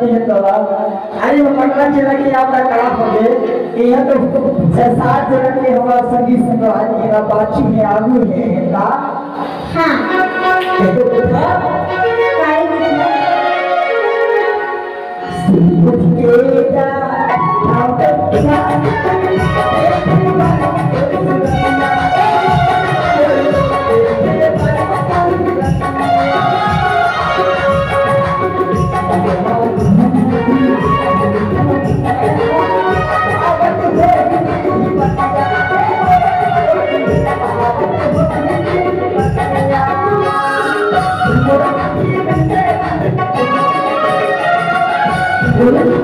आणि पटना जिला की आपला कला होगे कि यह तो 6-7 जगह के हमारा संगीत संग्रह की बातचीत में आलू है ना। हाँ तो देखा काय दिखला कुछ केटा बोलो